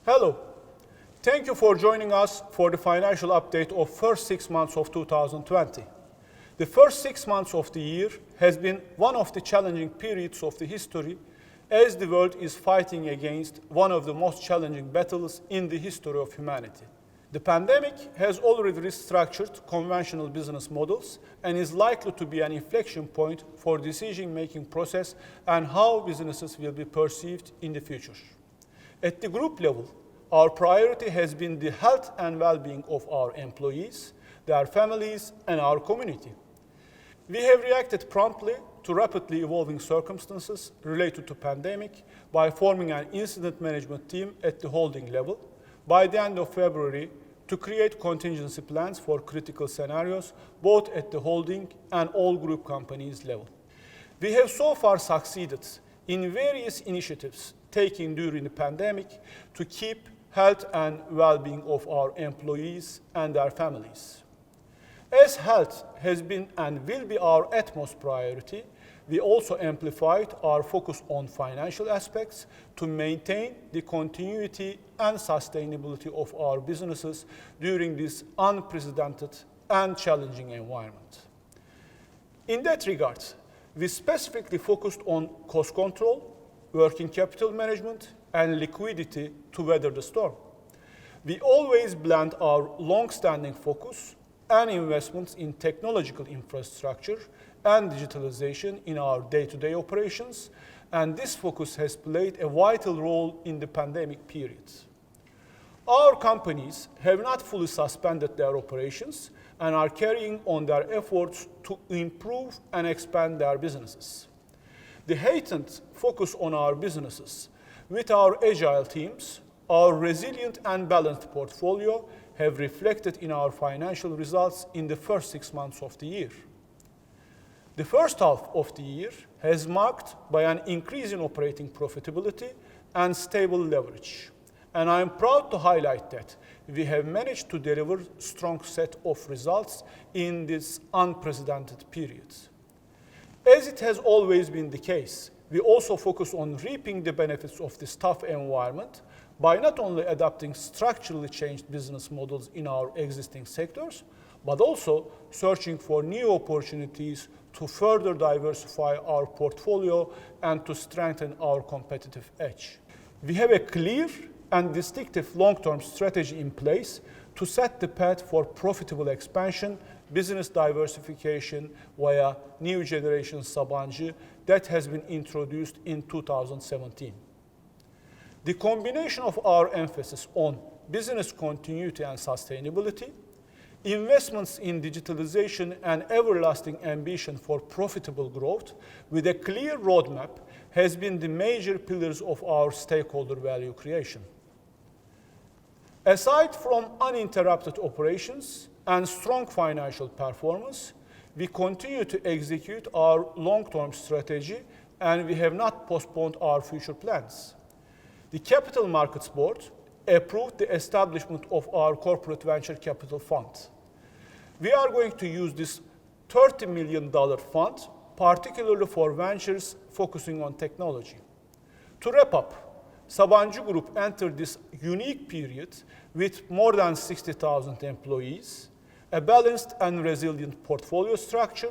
Hello. Thank you for joining us for the financial update of first 6 months of 2020. The first 6 months of the year has been one of the challenging periods of the history as the world is fighting against one of the most challenging battles in the history of humanity. The pandemic has already restructured conventional business models and is likely to be an inflection point for decision-making process and how businesses will be perceived in the future. At the group level, our priority has been the health and well-being of our employees, their families, and our community. We have reacted promptly to rapidly evolving circumstances related to pandemic by forming an incident management team at the holding level by the end of February to create contingency plans for critical scenarios both at the holding and all group companies level. We have so far succeeded in various initiatives taken during the pandemic to keep health and well-being of our employees and their families. As health has been and will be our utmost priority, we also amplified our focus on financial aspects to maintain the continuity and sustainability of our businesses during this unprecedented and challenging environment. In that regard, we specifically focused on cost control, working capital management, and liquidity to weather the storm. We always blend our long-standing focus and investments in technological infrastructure and digitalization in our day-to-day operations, and this focus has played a vital role in the pandemic period. Our companies have not fully suspended their operations and are carrying on their efforts to improve and expand their businesses. The heightened focus on our businesses with our agile teams, our resilient and balanced portfolio have reflected in our financial results in the first 6 months of the year. The first half of the year has marked by an increase in operating profitability and stable leverage. And I am proud to highlight that we have managed to deliver a strong set of results in this unprecedented period. As it has always been the case, we also focus on reaping the benefits of this tough environment by not only adapting structurally changed business models in our existing sectors, but also searching for new opportunities to further diversify our portfolio and to strengthen our competitive edge. We have a clear and distinctive long-term strategy in place to set the path for profitable expansion, business diversification via new generation Sabancı that has been introduced in 2017. The combination of our emphasis on business continuity and sustainability, investments in digitalization, and everlasting ambition for profitable growth with a clear roadmap has been the major pillars of our stakeholder value creation. Aside from uninterrupted operations and strong financial performance, we continue to execute our long-term strategy and we have not postponed our future plans. The Capital Markets Board approved the establishment of our Corporate Venture Capital Fund. We are going to use this $30 million fund, particularly for ventures focusing on technology. To wrap up, Sabancı Group entered this unique period with more than 60,000 employees, a balanced and resilient portfolio structure,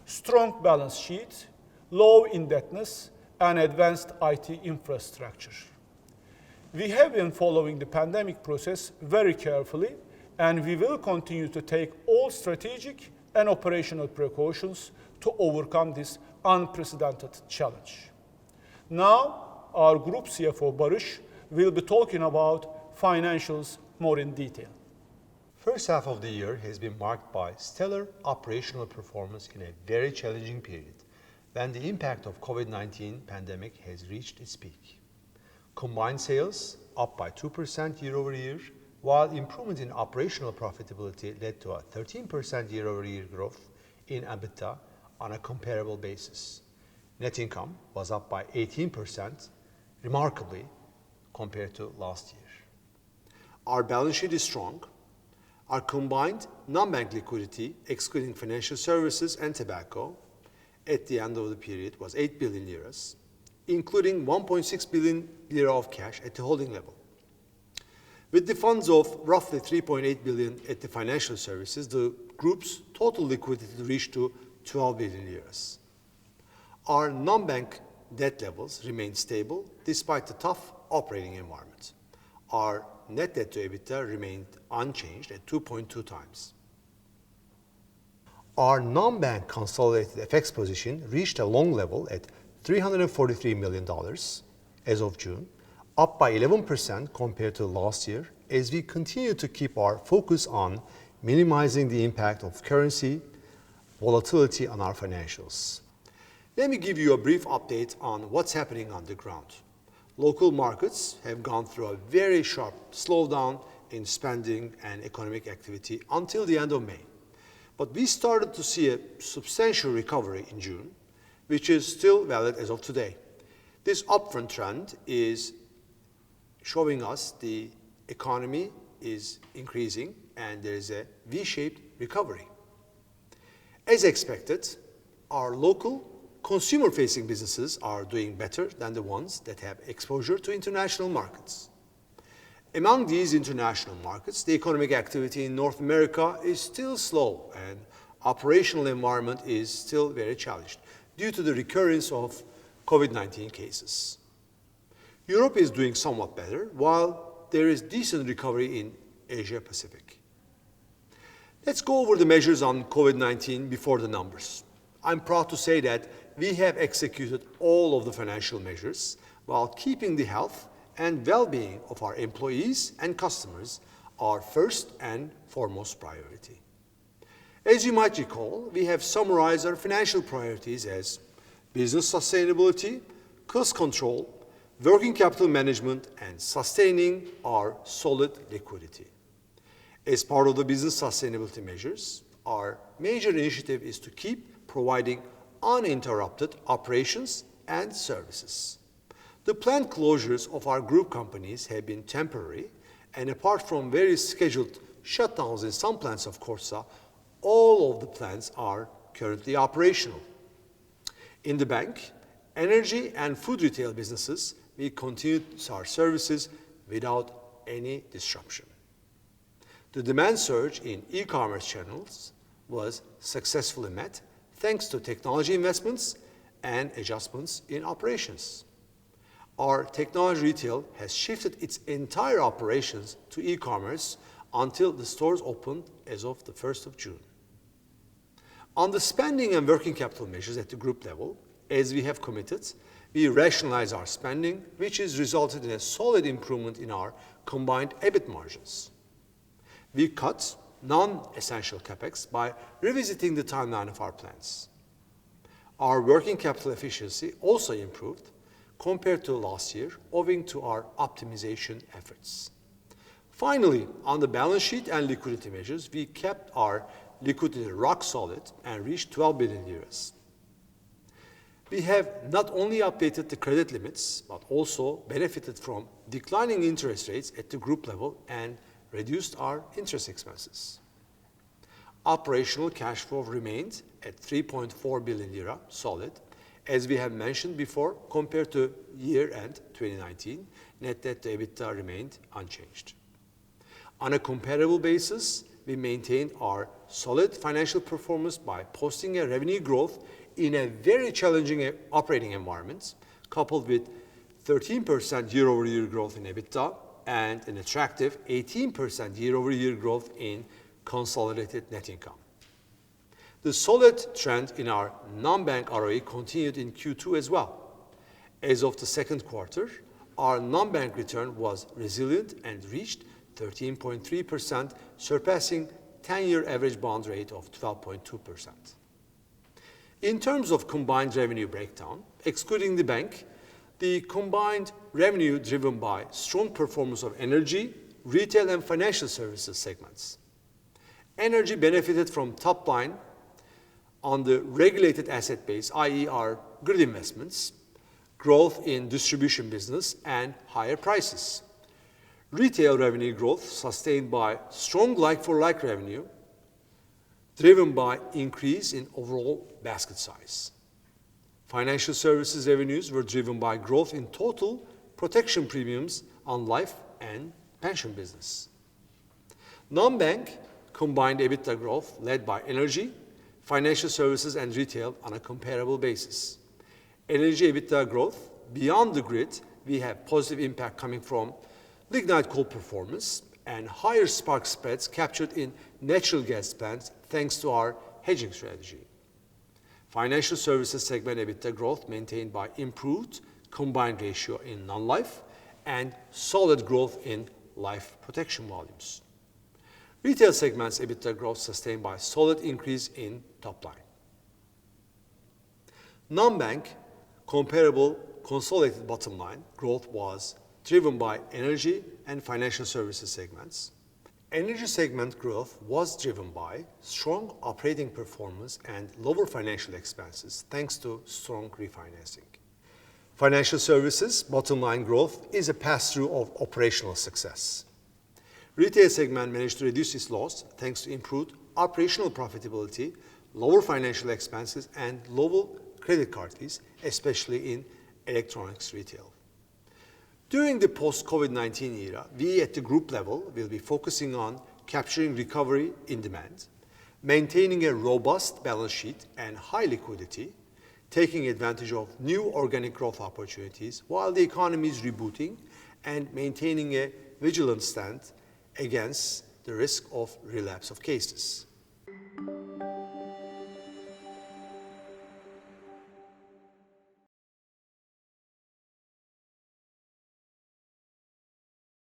strong balance sheet, low indebtedness, and advanced IT infrastructure. We have been following the pandemic process very carefully, and we will continue to take all strategic and operational precautions to overcome this unprecedented challenge. Now, our Group CFO Barış will be talking about financials more in detail. First half of the year has been marked by stellar operational performance in a very challenging period when the impact of COVID-19 pandemic has reached its peak. Combined sales up by 2% year-over-year, while improvement in operational profitability led to a 13% year-over-year growth in EBITDA on a comparable basis. Net income was up by 18%, remarkably compared to last year. Our balance sheet is strong. Our combined non-bank liquidity, excluding financial services and tobacco, at the end of the period was 8 billion liras, including 1.6 billion lira of cash at the holding level. With the funds of roughly 3.8 billion at the financial services, the group's total liquidity reached to 12 billion euros. Our non-bank debt levels remained stable despite the tough operating environment. Our net debt to EBITDA remained unchanged at 2.2 times. Our non-bank consolidated FX position reached a long level at $343 million as of June, up by 11% compared to last year, as we continue to keep our focus on minimizing the impact of currency volatility on our financials. Let me give you a brief update on what's happening on the ground. Local markets have gone through a very sharp slowdown in spending and economic activity until the end of May. But we started to see a substantial recovery in June, which is still valid as of today. This upfront trend is showing us the economy is increasing and there is a V-shaped recovery. As expected, our local consumer-facing businesses are doing better than the ones that have exposure to international markets. Among these international markets, the economic activity in North America is still slow and operational environment is still very challenged due to the recurrence of COVID-19 cases. Europe is doing somewhat better, while there is decent recovery in Asia Pacific. Let's go over the measures on COVID-19 before the numbers. I'm proud to say that we have executed all of the financial measures while keeping the health and well-being of our employees and customers our first and foremost priority. As you might recall, we have summarized our financial priorities as business sustainability, cost control, working capital management, and sustaining our solid liquidity. As part of the business sustainability measures, our major initiative is to keep providing uninterrupted operations and services. The planned closures of our group companies have been temporary, and apart from various scheduled shutdowns in some plants of Kordsa, all of the plants are currently operational. In the bank, energy and food retail businesses, we continued our services without any disruption. The demand surge in e-commerce channels was successfully met thanks to technology investments and adjustments in operations. Our technology retail has shifted its entire operations to e-commerce until the stores opened as of the 1st of June. On the spending and working capital measures at the group level, as we have committed, we rationalize our spending, which has resulted in a solid improvement in our combined EBIT margins. We cut non-essential capex by revisiting the timeline of our plans. Our working capital efficiency also improved compared to last year, owing to our optimization efforts. Finally, on the balance sheet and liquidity measures, we kept our liquidity rock solid and reached 12 billion euros. We have not only updated the credit limits, but also benefited from declining interest rates at the group level and reduced our interest expenses. Operational cash flow remained at 3.4 billion lira, solid. As we have mentioned before, compared to year-end 2019, net debt to EBITDA remained unchanged. On a comparable basis, we maintained our solid financial performance by posting a revenue growth in a very challenging operating environment, coupled with 13% year-over-year growth in EBITDA and an attractive 18% year-over-year growth in consolidated net income. The solid trend in our non-bank ROE continued in Q2 as well. As of the second quarter, our non-bank return was resilient and reached 13.3%, surpassing 10-year average bond rate of 12.2%. In terms of combined revenue breakdown, excluding the bank, the combined revenue driven by strong performance of energy, retail, and financial services segments. Energy benefited from top line on the regulated asset base, i.e. our grid investments, growth in distribution business, and higher prices. Retail revenue growth sustained by strong like-for-like revenue, driven by increase in overall basket size. Financial services revenues were driven by growth in total protection premiums on life and pension business. Non-bank combined EBITDA growth led by energy, financial services and retail on a comparable basis. Energy EBITDA growth beyond the grid, we have positive impact coming from lignite coal performance and higher spark spreads captured in natural gas plants thanks to our hedging strategy. Financial services segment EBITDA growth maintained by improved combined ratio in non-life and solid growth in life protection volumes. Retail segment's EBITDA growth sustained by solid increase in top line. Non-bank comparable consolidated bottom line growth was driven by energy and financial services segments. Energy segment growth was driven by strong operating performance and lower financial expenses thanks to strong refinancing. Financial services bottom line growth is a pass-through of operational success. Retail segment managed to reduce its loss thanks to improved operational profitability, lower financial expenses, and lower credit card fees, especially in electronics retail. During the post-COVID-19 era, we at the group level will be focusing on capturing recovery in demand, maintaining a robust balance sheet and high liquidity, taking advantage of new organic growth opportunities while the economy is rebooting, and maintaining a vigilant stand against the risk of relapse of cases.